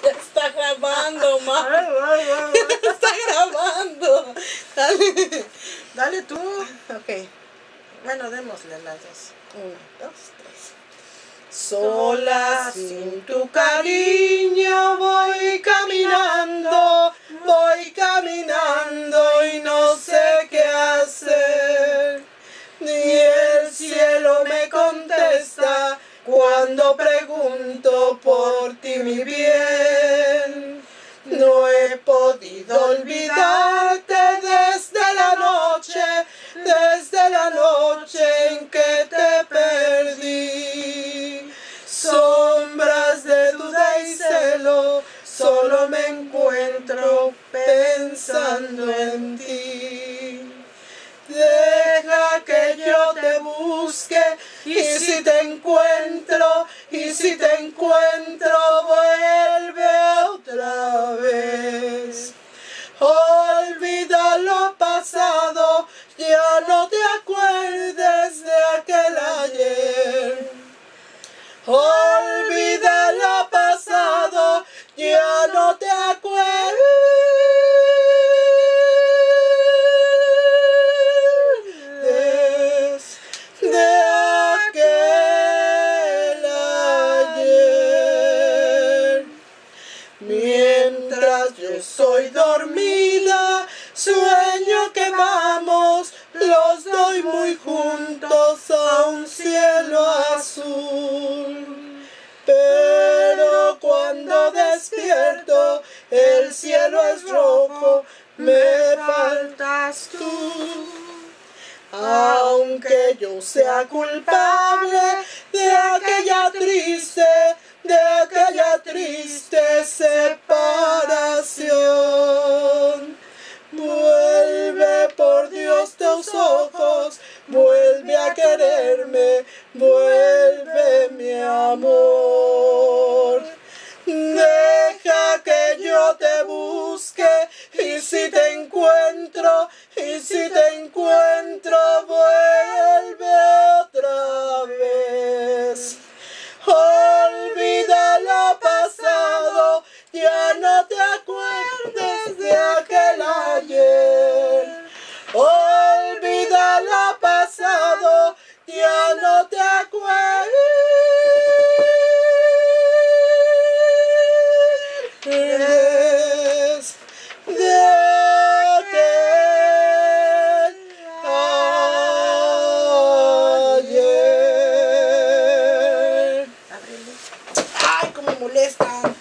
Ya está grabando, ma. Ya está grabando. Dale. Dale tú. Ok. Bueno, démosle las dos. 1, 2, 3. Sola sin tu cariño voy caminando y no sé qué hacer. Ni el cielo me contesta cuando pregunto por ti, mi bien. No he podido olvidarte desde la noche en que te perdí. Sombras de duda y celo, solo me encuentro pensando en ti. Deja que yo te busque y si te encuentro, vuelve otra vez. Olvida lo pasado, ya no te acuerdes de aquel ayer. Olvida lo pasado, ya no te acuerdes de aquel ayer. Mientras yo estoy dormida, sueño que vamos los dos muy juntos a un cielo azul. Pero cuando despierto, el cielo es rojo, me faltas tú. Aunque yo sea culpable de aquella triste separación, vuelve por Dios tus ojos, vuelve a quererme, vuelve mi amor. Deja que yo te busque y si te encuentro, vuelve otra vez. Olvida lo pasado, ya no te acuerdes de aquel ayer. Olvida lo pasado, ya no te acuerdes de aquel ayer. Ay, cómo molestan.